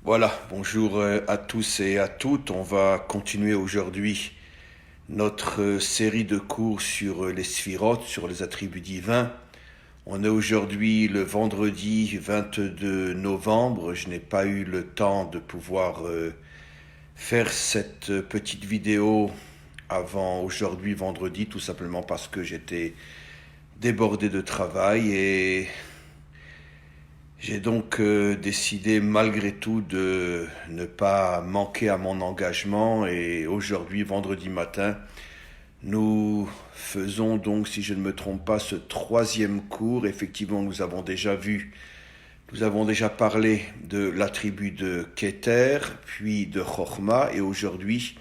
Voilà, bonjour à tous et à toutes. On va continuer aujourd'hui notre série de cours sur les sphirotes, sur les attributs divins. On est aujourd'hui le vendredi 22 novembre. Je n'ai pas eu le temps de pouvoir faire cette petite vidéo avant aujourd'hui vendredi, tout simplement parce que j'étais débordé de travail et j'ai donc décidé malgré tout de ne pas manquer à mon engagement et aujourd'hui, vendredi matin, nous faisons donc, si je ne me trompe pas, ce troisième cours. Effectivement, nous avons déjà parlé de l'attribut de Keter, puis de Chochma et aujourd'hui,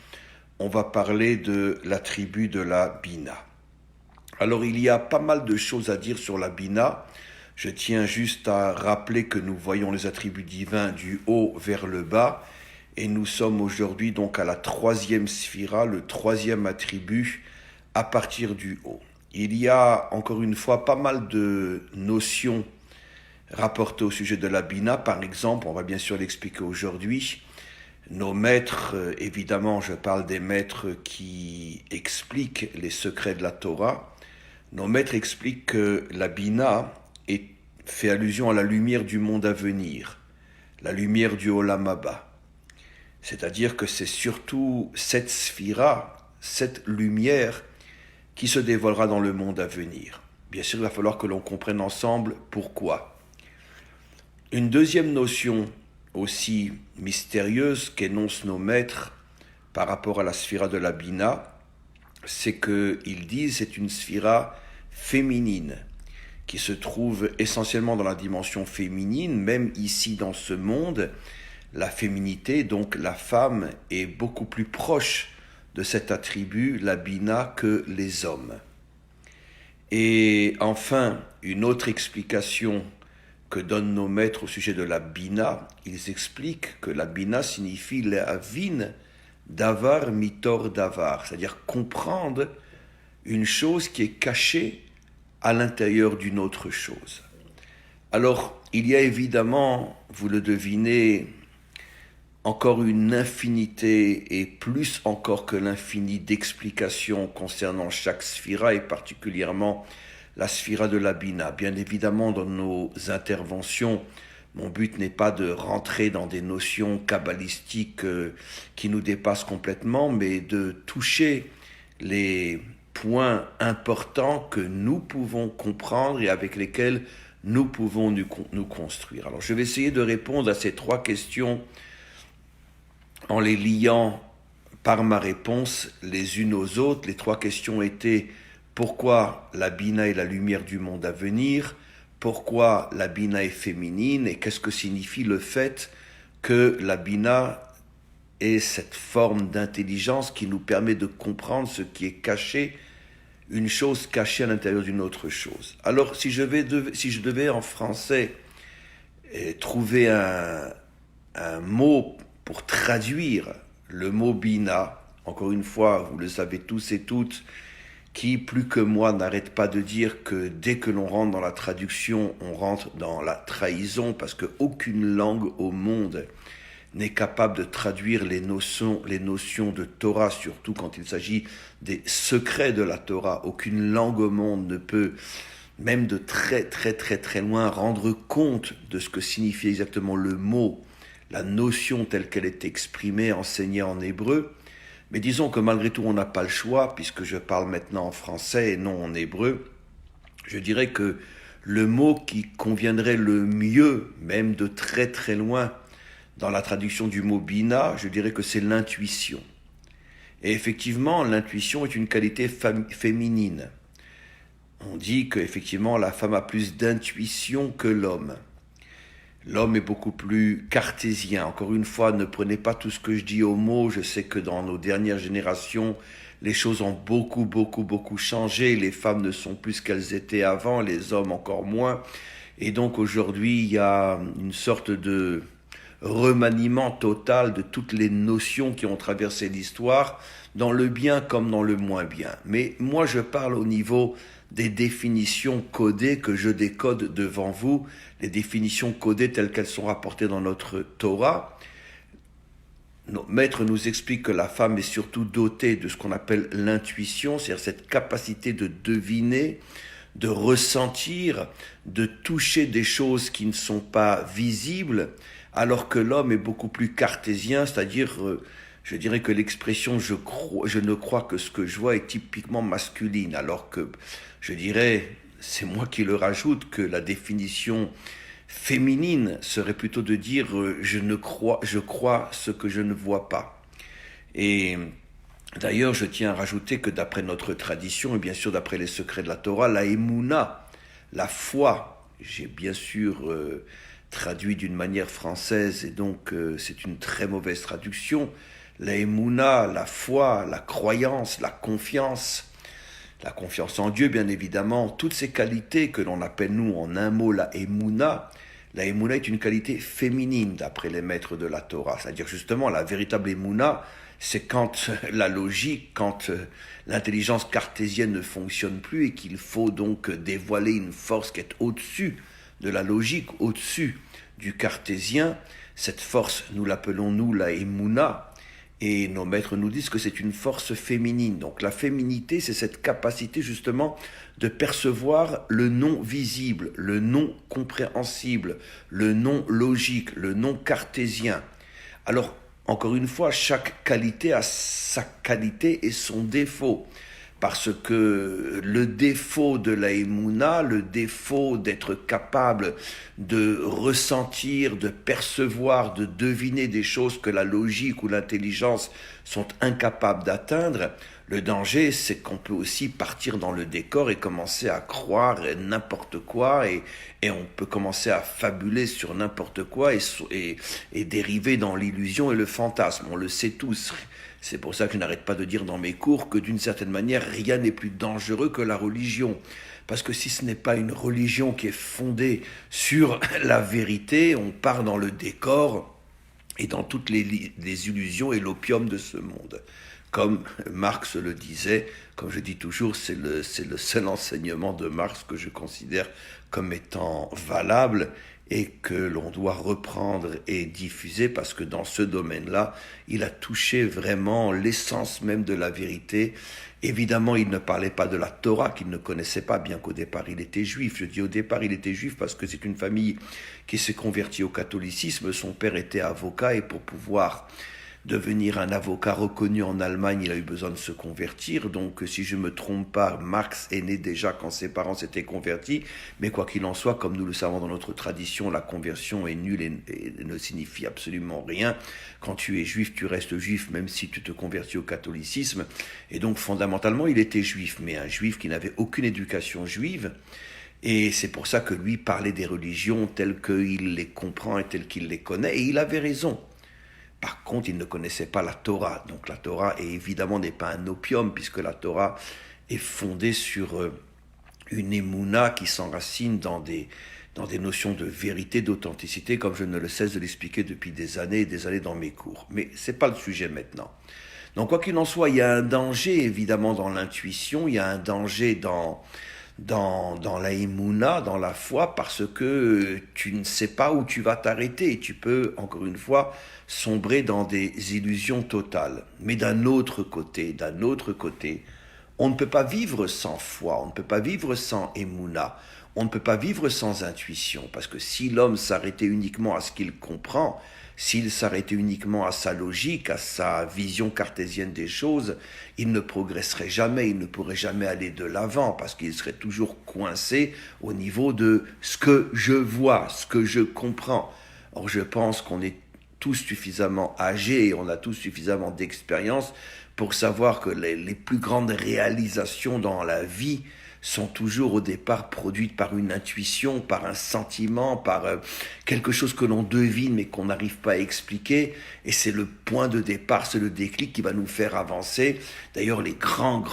on va parler de l'attribut de la Bina. Alors, il y a pas mal de choses à dire sur la Bina. Je tiens juste à rappeler que nous voyons les attributs divins du haut vers le bas et nous sommes aujourd'hui donc à la troisième sphira, le troisième attribut à partir du haut. Il y a encore une fois pas mal de notions rapportées au sujet de la Bina. Par exemple, on va bien sûr l'expliquer aujourd'hui. Nos maîtres, évidemment je parle des maîtres qui expliquent les secrets de la Torah. Nos maîtres expliquent que la Bina fait allusion à la lumière du monde à venir, la lumière du Olam Haba. C'est-à-dire que c'est surtout cette sphira, cette lumière, qui se dévoilera dans le monde à venir. Bien sûr, il va falloir que l'on comprenne ensemble pourquoi. Une deuxième notion aussi mystérieuse qu'énoncent nos maîtres par rapport à la sphira de la Bina, c'est qu'ils disent que c'est une sphira féminine, qui se trouve essentiellement dans la dimension féminine, même ici dans ce monde, la féminité, donc la femme, est beaucoup plus proche de cet attribut, la Bina, que les hommes. Et enfin, une autre explication que donnent nos maîtres au sujet de la Bina, ils expliquent que la Bina signifie l'avin davar mitor davar, c'est-à-dire comprendre une chose qui est cachée à l'intérieur d'une autre chose. Alors, il y a évidemment, vous le devinez, encore une infinité et plus encore que l'infini d'explications concernant chaque sphira et particulièrement la sphira de la Bina. Bien évidemment, dans nos interventions, mon but n'est pas de rentrer dans des notions kabbalistiques qui nous dépassent complètement, mais de toucher les points importants que nous pouvons comprendre et avec lesquels nous pouvons nous construire. Alors je vais essayer de répondre à ces trois questions en les liant par ma réponse les unes aux autres. Les trois questions étaient: pourquoi la Bina est la lumière du monde à venir? Pourquoi la Bina est féminine? Et qu'est-ce que signifie le fait que la Bina est cette forme d'intelligence qui nous permet de comprendre ce qui est caché, une chose cachée à l'intérieur d'une autre chose. Alors, si je devais en français trouver un mot pour traduire le mot Bina, encore une fois, vous le savez tous et toutes, qui, plus que moi, n'arrête pas de dire que dès que l'on rentre dans la traduction, on rentre dans la trahison, parce qu'aucune langue au monde n'est capable de traduire les notions de Torah, surtout quand il s'agit des secrets de la Torah. Aucune langue au monde ne peut, même de très très très très loin, rendre compte de ce que signifie exactement le mot, la notion telle qu'elle est exprimée, enseignée en hébreu. Mais disons que malgré tout, on n'a pas le choix, puisque je parle maintenant en français et non en hébreu. Je dirais que le mot qui conviendrait le mieux, même de très très loin, dans la traduction du mot Bina, je dirais que c'est l'intuition. Et effectivement, l'intuition est une qualité féminine. On dit qu'effectivement, la femme a plus d'intuition que l'homme. L'homme est beaucoup plus cartésien. Encore une fois, ne prenez pas tout ce que je dis au mot. Je sais que dans nos dernières générations, les choses ont beaucoup changé. Les femmes ne sont plus ce qu'elles étaient avant, les hommes encore moins. Et donc aujourd'hui, il y a une sorte de remaniement total de toutes les notions qui ont traversé l'histoire, dans le bien comme dans le moins bien. Mais moi, je parle au niveau des définitions codées que je décode devant vous, les définitions codées telles qu'elles sont rapportées dans notre Torah. nos maîtres nous expliquent que la femme est surtout dotée de ce qu'on appelle l'intuition, c'est-à-dire cette capacité de deviner, de ressentir, de toucher des choses qui ne sont pas visibles, alors que l'homme est beaucoup plus cartésien, c'est-à-dire, je dirais que l'expression je ne crois que ce que je vois est typiquement masculine, alors que je dirais, c'est moi qui le rajoute, que la définition féminine serait plutôt de dire je crois ce que je ne vois pas. Et d'ailleurs, je tiens à rajouter que d'après notre tradition, et bien sûr d'après les secrets de la Torah, la émouna, la foi, j'ai bien sûr traduit d'une manière française, et donc c'est une très mauvaise traduction, la émouna, la foi, la croyance, la confiance en Dieu, bien évidemment, toutes ces qualités que l'on appelle, nous, en un mot, la émouna est une qualité féminine, d'après les maîtres de la Torah. C'est-à-dire, justement, la véritable émouna, c'est quand la logique, quand l'intelligence cartésienne ne fonctionne plus et qu'il faut donc dévoiler une force qui est au-dessus de la logique, au-dessus du cartésien. Cette force, nous l'appelons, nous, la émouna. Et nos maîtres nous disent que c'est une force féminine. Donc la féminité, c'est cette capacité justement de percevoir le non visible, le non compréhensible, le non logique, le non cartésien. Alors, encore une fois, chaque qualité a sa qualité et son défaut. Parce que le défaut de la émouna, le défaut d'être capable de ressentir, de percevoir, de deviner des choses que la logique ou l'intelligence sont incapables d'atteindre, le danger, c'est qu'on peut aussi partir dans le décor et commencer à croire n'importe quoi et on peut commencer à fabuler sur n'importe quoi et dériver dans l'illusion et le fantasme. On le sait tous. C'est pour ça que je n'arrête pas de dire dans mes cours que d'une certaine manière, rien n'est plus dangereux que la religion. Parce que si ce n'est pas une religion qui est fondée sur la vérité, on part dans le décor et dans toutes les illusions et l'opium de ce monde. Comme Marx le disait, comme je dis toujours, c'est le seul enseignement de Marx que je considère comme étant valable et que l'on doit reprendre et diffuser parce que dans ce domaine-là, il a touché vraiment l'essence même de la vérité. Évidemment, il ne parlait pas de la Torah qu'il ne connaissait pas, bien qu'au départ il était juif. Je dis au départ il était juif parce que c'est une famille qui s'est convertie au catholicisme. Son père était avocat et pour pouvoir devenir un avocat reconnu en Allemagne, il a eu besoin de se convertir. Donc, si je ne me trompe pas, Marx est né déjà quand ses parents s'étaient convertis. Mais quoi qu'il en soit, comme nous le savons dans notre tradition, la conversion est nulle et ne signifie absolument rien. Quand tu es juif, tu restes juif, même si tu te convertis au catholicisme. Et donc, fondamentalement, il était juif, mais un juif qui n'avait aucune éducation juive. Et c'est pour ça que lui parlait des religions telles qu'il les comprend et telles qu'il les connaît. Et il avait raison. Par contre, il ne connaissait pas la Torah. Donc la Torah, évidemment, n'est pas un opium, puisque la Torah est fondée sur une émouna qui s'enracine dans des notions de vérité, d'authenticité, comme je ne le cesse de l'expliquer depuis des années et des années dans mes cours. Mais ce n'est pas le sujet maintenant. Donc quoi qu'il en soit, il y a un danger, évidemment, dans l'intuition, il y a un danger dans la émouna, dans la foi, parce que tu ne sais pas où tu vas t'arrêter. Tu peux, encore une fois, sombrer dans des illusions totales. Mais d'un autre côté, on ne peut pas vivre sans foi, on ne peut pas vivre sans émouna, on ne peut pas vivre sans intuition, parce que si l'homme s'arrêtait uniquement à ce qu'il comprend, s'il s'arrêtait uniquement à sa logique, à sa vision cartésienne des choses, il ne progresserait jamais, il ne pourrait jamais aller de l'avant, parce qu'il serait toujours coincé au niveau de ce que je vois, ce que je comprends. Or, je pense qu'on est tous suffisamment âgés et on a tous suffisamment d'expérience pour savoir que les plus grandes réalisations dans la vie sont toujours au départ produites par une intuition, par un sentiment, par quelque chose que l'on devine mais qu'on n'arrive pas à expliquer. Et c'est le point de départ, c'est le déclic qui va nous faire avancer. D'ailleurs, les grands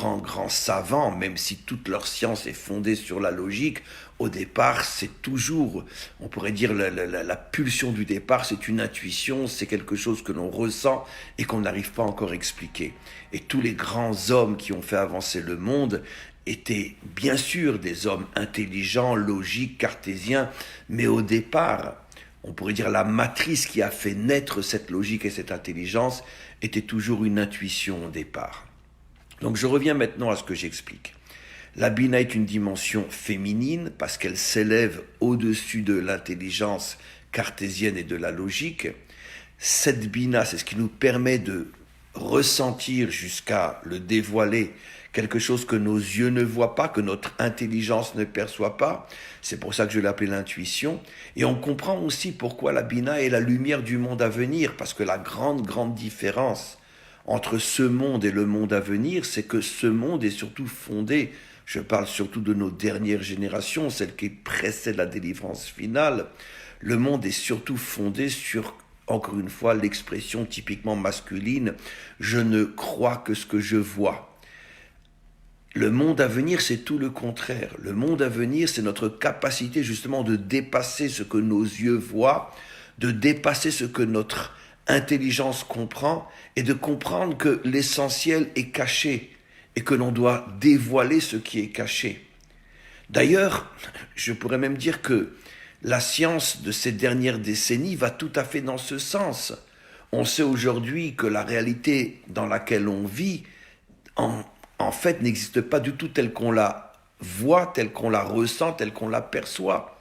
savants, même si toute leur science est fondée sur la logique, au départ, c'est toujours, on pourrait dire, la pulsion du départ, c'est une intuition, c'est quelque chose que l'on ressent et qu'on n'arrive pas encore à expliquer. Et tous les grands hommes qui ont fait avancer le monde étaient bien sûr des hommes intelligents, logiques, cartésiens, mais au départ, on pourrait dire la matrice qui a fait naître cette logique et cette intelligence, était toujours une intuition au départ. Donc je reviens maintenant à ce que j'explique. La Bina est une dimension féminine parce qu'elle s'élève au-dessus de l'intelligence cartésienne et de la logique. Cette Bina, c'est ce qui nous permet de ressentir jusqu'à le dévoiler, quelque chose que nos yeux ne voient pas, que notre intelligence ne perçoit pas. C'est pour ça que je l'ai appelé l'intuition. Et on comprend aussi pourquoi la Bina est la lumière du monde à venir, parce que la grande différence entre ce monde et le monde à venir, c'est que ce monde est surtout fondé, je parle surtout de nos dernières générations, celles qui précèdent la délivrance finale, le monde est surtout fondé sur, encore une fois, l'expression typiquement masculine, je ne crois que ce que je vois. Le monde à venir, c'est tout le contraire. Le monde à venir, c'est notre capacité justement de dépasser ce que nos yeux voient, de dépasser ce que notre intelligence comprend et de comprendre que l'essentiel est caché et que l'on doit dévoiler ce qui est caché. D'ailleurs, je pourrais même dire que la science de ces dernières décennies va tout à fait dans ce sens. On sait aujourd'hui que la réalité dans laquelle on vit, en fait, n'existe pas du tout telle qu'on la voit, telle qu'on la ressent, telle qu'on la perçoit.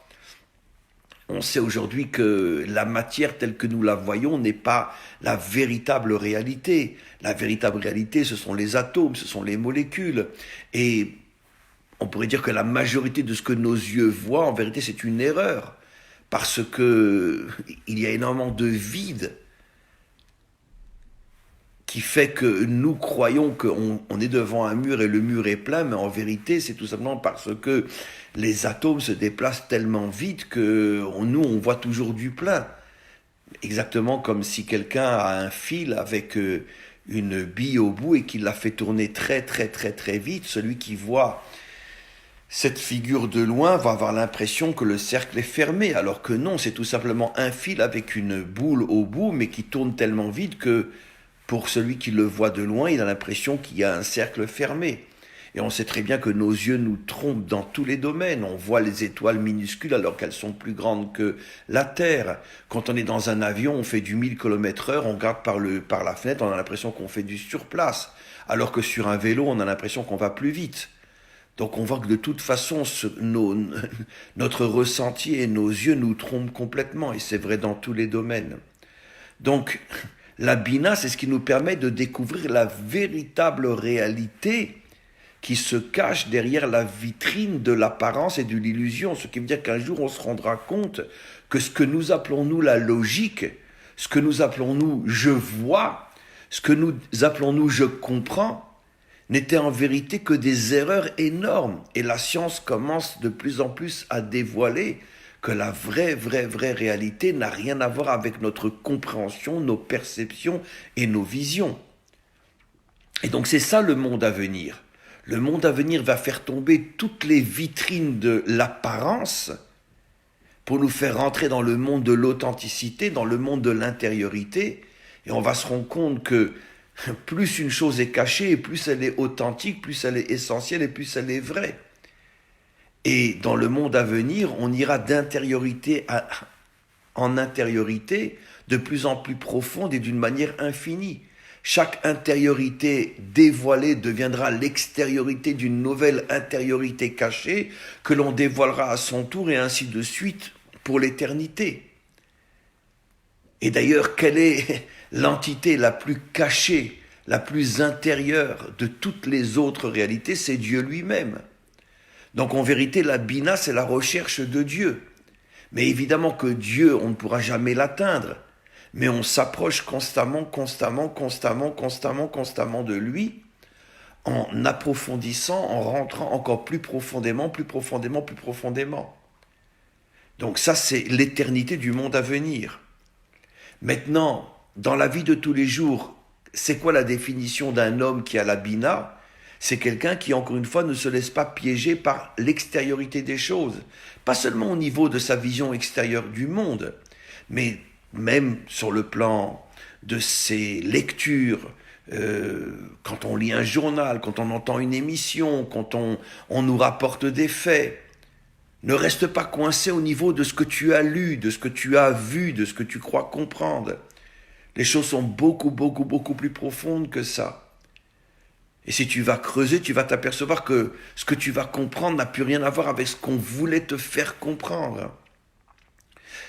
On sait aujourd'hui que la matière telle que nous la voyons n'est pas la véritable réalité. La véritable réalité, ce sont les atomes, ce sont les molécules. Et on pourrait dire que la majorité de ce que nos yeux voient, en vérité, c'est une erreur. Parce que il y a énormément de vide qui fait que nous croyons qu'on est devant un mur et le mur est plein, mais en vérité, c'est tout simplement parce que les atomes se déplacent tellement vite que nous, on voit toujours du plein. Exactement comme si quelqu'un a un fil avec une bille au bout et qu'il la fait tourner très vite. Celui qui voit cette figure de loin va avoir l'impression que le cercle est fermé, alors que non, c'est tout simplement un fil avec une boule au bout, mais qui tourne tellement vite que pour celui qui le voit de loin, il a l'impression qu'il y a un cercle fermé. Et on sait très bien que nos yeux nous trompent dans tous les domaines. On voit les étoiles minuscules alors qu'elles sont plus grandes que la Terre. Quand on est dans un avion, on fait du 1000 km/h, on regarde par la fenêtre, on a l'impression qu'on fait du surplace. Alors que sur un vélo, on a l'impression qu'on va plus vite. Donc on voit que de toute façon, notre ressenti et nos yeux nous trompent complètement. Et c'est vrai dans tous les domaines. Donc la Bina, c'est ce qui nous permet de découvrir la véritable réalité qui se cache derrière la vitrine de l'apparence et de l'illusion. Ce qui veut dire qu'un jour, on se rendra compte que ce que nous appelons, nous, la logique, ce que nous appelons, nous, je vois, ce que nous appelons, nous, je comprends, n'était en vérité que des erreurs énormes. Et la science commence de plus en plus à dévoiler que la vraie réalité n'a rien à voir avec notre compréhension, nos perceptions et nos visions. Et donc c'est ça le monde à venir. Le monde à venir va faire tomber toutes les vitrines de l'apparence pour nous faire rentrer dans le monde de l'authenticité, dans le monde de l'intériorité. Et on va se rendre compte que plus une chose est cachée, et plus elle est authentique, plus elle est essentielle et plus elle est vraie. Et dans le monde à venir, on ira d'intériorité en intériorité de plus en plus profonde et d'une manière infinie. Chaque intériorité dévoilée deviendra l'extériorité d'une nouvelle intériorité cachée que l'on dévoilera à son tour et ainsi de suite pour l'éternité. Et d'ailleurs, quelle est l'entité la plus cachée, la plus intérieure de toutes les autres réalités? C'est Dieu lui-même. Donc en vérité, la Bina, c'est la recherche de Dieu. Mais évidemment que Dieu, on ne pourra jamais l'atteindre. Mais on s'approche constamment de lui, en approfondissant, en rentrant encore plus profondément. Donc ça, c'est l'éternité du monde à venir. Maintenant, dans la vie de tous les jours, c'est quoi la définition d'un homme qui a la Bina? C'est quelqu'un qui, encore une fois, ne se laisse pas piéger par l'extériorité des choses. Pas seulement au niveau de sa vision extérieure du monde, mais même sur le plan de ses lectures, quand on lit un journal, quand on entend une émission, quand on nous rapporte des faits. Ne reste pas coincé au niveau de ce que tu as lu, de ce que tu as vu, de ce que tu crois comprendre. Les choses sont beaucoup, beaucoup, beaucoup plus profondes que ça. Et si tu vas creuser, tu vas t'apercevoir que ce que tu vas comprendre n'a plus rien à voir avec ce qu'on voulait te faire comprendre.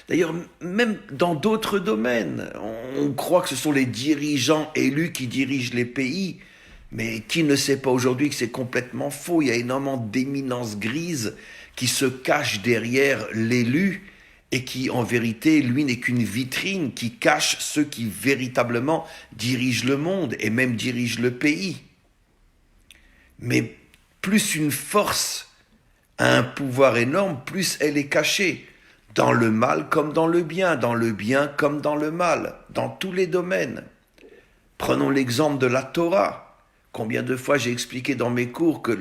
D'ailleurs, même dans d'autres domaines, on croit que ce sont les dirigeants élus qui dirigent les pays, mais qui ne sait pas aujourd'hui que c'est complètement faux. Il y a énormément d'éminences grises qui se cachent derrière l'élu et qui, en vérité, lui n'est qu'une vitrine qui cache ceux qui véritablement dirigent le monde et même dirigent le pays. Mais plus une force a un pouvoir énorme, plus elle est cachée. Dans le mal comme dans le bien comme dans le mal, dans tous les domaines. Prenons l'exemple de la Torah. Combien de fois j'ai expliqué dans mes cours que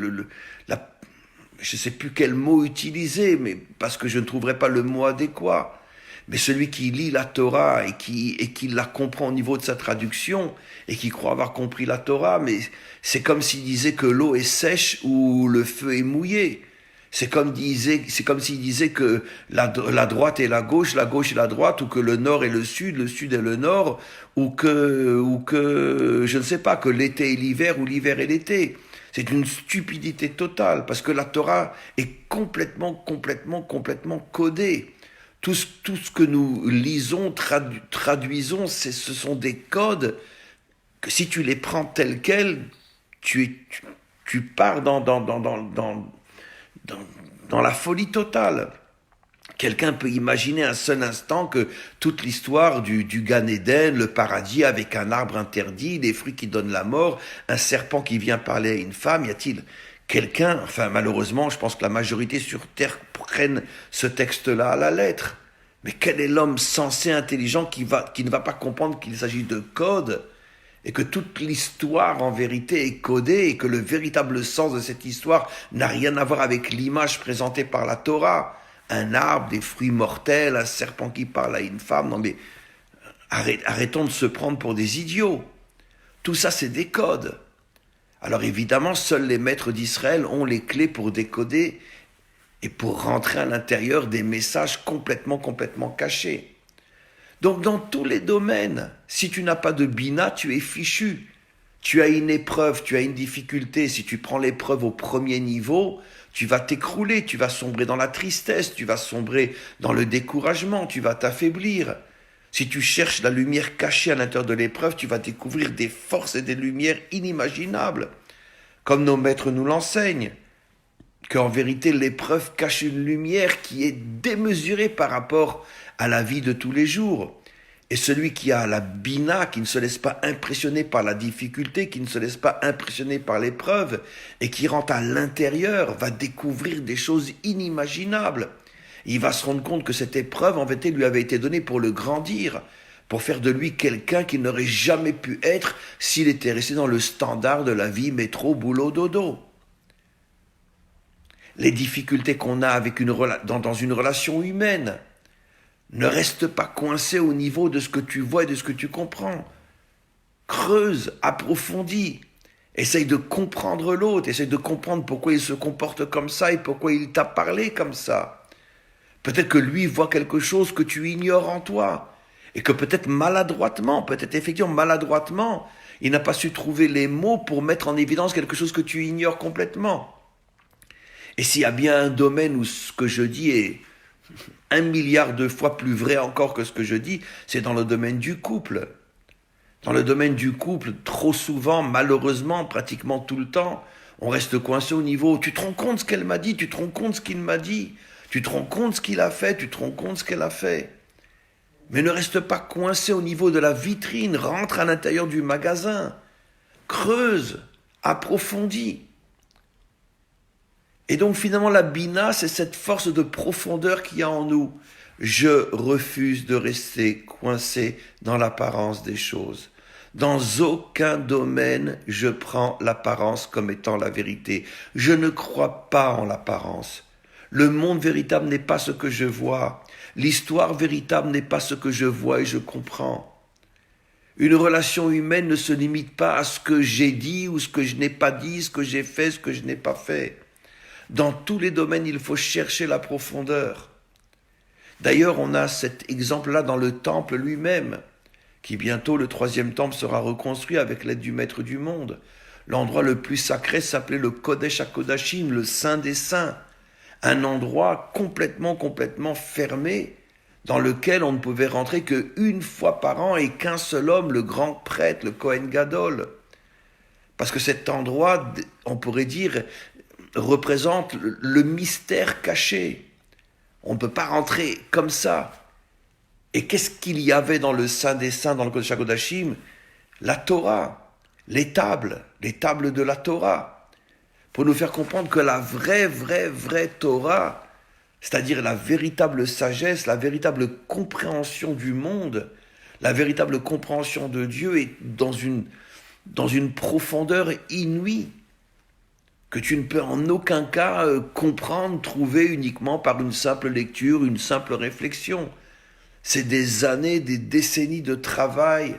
je ne sais plus quel mot utiliser, mais parce que je ne trouverai pas le mot adéquat. Mais celui qui lit la Torah et qui la comprend au niveau de sa traduction et qui croit avoir compris la Torah, mais c'est comme s'il disait que l'eau est sèche ou le feu est mouillé. C'est comme s'il disait que la droite et la gauche et la droite, ou que le nord et le sud et le nord, ou que je ne sais pas, que l'été et l'hiver ou l'hiver et l'été. C'est une stupidité totale, parce que la Torah est complètement codée. Tout ce que nous lisons, traduisons, ce sont des codes que si tu les prends tels quels, tu pars dans la folie totale. Quelqu'un peut imaginer un seul instant que toute l'histoire du Gan Eden, le paradis avec un arbre interdit, des fruits qui donnent la mort, un serpent qui vient parler à une femme, y a-t-il quelqu'un, enfin malheureusement je pense que la majorité sur Terre prennent ce texte-là à la lettre. Mais quel est l'homme sensé, intelligent qui ne va pas comprendre qu'il s'agit de code et que toute l'histoire en vérité est codée et que le véritable sens de cette histoire n'a rien à voir avec l'image présentée par la Torah. Un arbre, des fruits mortels, un serpent qui parle à une femme. Non mais arrêtons de se prendre pour des idiots. Tout ça c'est des codes. Alors évidemment, seuls les maîtres d'Israël ont les clés pour décoder et pour rentrer à l'intérieur des messages complètement cachés. Donc dans tous les domaines, si tu n'as pas de bina, tu es fichu. Tu as une épreuve, tu as une difficulté. Si tu prends l'épreuve au premier niveau, tu vas t'écrouler, tu vas sombrer dans la tristesse, tu vas sombrer dans le découragement, tu vas t'affaiblir. Si tu cherches la lumière cachée à l'intérieur de l'épreuve, tu vas découvrir des forces et des lumières inimaginables. Comme nos maîtres nous l'enseignent, qu'en vérité l'épreuve cache une lumière qui est démesurée par rapport à la vie de tous les jours. Et celui qui a la bina, qui ne se laisse pas impressionner par la difficulté, qui ne se laisse pas impressionner par l'épreuve, et qui rentre à l'intérieur, va découvrir des choses inimaginables. Il va se rendre compte que cette épreuve, en vérité, lui avait été donnée pour le grandir, pour faire de lui quelqu'un qu'il n'aurait jamais pu être s'il était resté dans le standard de la vie métro, boulot, dodo. Les difficultés qu'on a avec dans une relation humaine ne restent pas coincées au niveau de ce que tu vois et de ce que tu comprends. Creuse, approfondis, essaye de comprendre l'autre, essaye de comprendre pourquoi il se comporte comme ça et pourquoi il t'a parlé comme ça. Peut-être que lui voit quelque chose que tu ignores en toi et que peut-être effectivement maladroitement, il n'a pas su trouver les mots pour mettre en évidence quelque chose que tu ignores complètement. Et s'il y a bien un domaine où ce que je dis est 1 milliard de fois plus vrai encore que ce que je dis, c'est dans le domaine du couple. Dans le domaine du couple, trop souvent, malheureusement, pratiquement tout le temps, on reste coincé au niveau « tu te rends compte ce qu'elle m'a dit, tu te rends compte ce qu'il m'a dit, tu te rends compte ce qu'il a fait, tu te rends compte ce qu'elle a fait ». Mais ne reste pas coincé au niveau de la vitrine, rentre à l'intérieur du magasin, creuse, approfondis. Et donc finalement la bina, c'est cette force de profondeur qu'il y a en nous. Je refuse de rester coincé dans l'apparence des choses. Dans aucun domaine, je prends l'apparence comme étant la vérité. Je ne crois pas en l'apparence. Le monde véritable n'est pas ce que je vois. L'histoire véritable n'est pas ce que je vois et je comprends. Une relation humaine ne se limite pas à ce que j'ai dit ou ce que je n'ai pas dit, ce que j'ai fait, ce que je n'ai pas fait. Dans tous les domaines, il faut chercher la profondeur. D'ailleurs, on a cet exemple-là dans le temple lui-même, qui bientôt, le troisième temple, sera reconstruit avec l'aide du Maître du monde. L'endroit le plus sacré s'appelait le Kodesh HaKodashim, le Saint des Saints. Un endroit complètement fermé, dans lequel on ne pouvait rentrer qu'une fois par an et qu'un seul homme, le grand prêtre, le Kohen Gadol. Parce que cet endroit, on pourrait dire, représente le mystère caché. On ne peut pas rentrer comme ça. Et qu'est-ce qu'il y avait dans le Saint des Saints, dans le Kodesh HaKodashim? La Torah, les tables de la Torah, pour nous faire comprendre que la vraie Torah, c'est-à-dire la véritable sagesse, la véritable compréhension du monde, la véritable compréhension de Dieu est dans une profondeur inouïe, que tu ne peux en aucun cas comprendre, trouver uniquement par une simple lecture, une simple réflexion. C'est des années, des décennies de travail,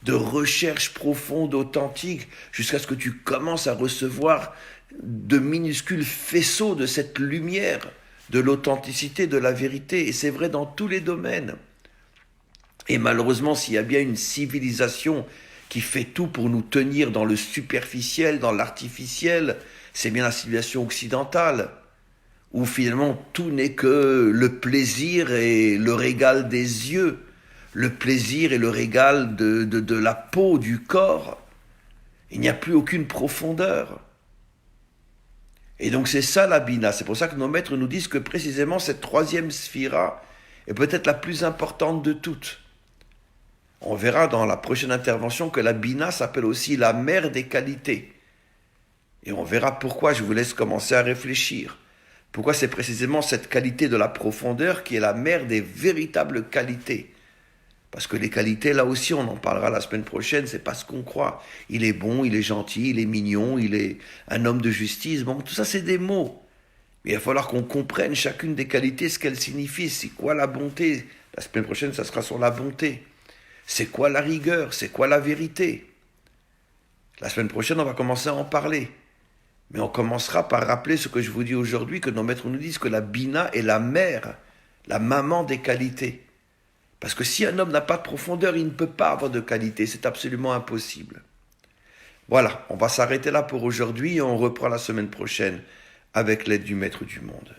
de recherche profonde, authentique, jusqu'à ce que tu commences à recevoir de minuscules faisceaux de cette lumière, de l'authenticité, de la vérité. Et c'est vrai dans tous les domaines. Et malheureusement, s'il y a bien une civilisation qui fait tout pour nous tenir dans le superficiel, dans l'artificiel, c'est bien la civilisation occidentale, où finalement tout n'est que le plaisir et le régal des yeux, le plaisir et le régal de la peau, du corps. Il n'y a plus aucune profondeur. Et donc c'est ça la Bina. C'est pour ça que nos maîtres nous disent que précisément cette troisième sphira est peut-être la plus importante de toutes. On verra dans la prochaine intervention que la Bina s'appelle aussi la mère des qualités. Et on verra pourquoi. Je vous laisse commencer à réfléchir. Pourquoi c'est précisément cette qualité de la profondeur qui est la mère des véritables qualités. Parce que les qualités, là aussi, on en parlera la semaine prochaine, c'est pas ce qu'on croit. Il est bon, il est gentil, il est mignon, il est un homme de justice. Bon, tout ça, c'est des mots. Mais il va falloir qu'on comprenne chacune des qualités, ce qu'elles signifient. C'est quoi la bonté? La semaine prochaine, ça sera sur la bonté. C'est quoi la rigueur? C'est quoi la vérité? La semaine prochaine, on va commencer à en parler. Mais on commencera par rappeler ce que je vous dis aujourd'hui, que nos maîtres nous disent que la Bina est la mère, la maman des qualités. Parce que si un homme n'a pas de profondeur, il ne peut pas avoir de qualité. C'est absolument impossible. Voilà, on va s'arrêter là pour aujourd'hui et on reprend la semaine prochaine avec l'aide du Maître du monde.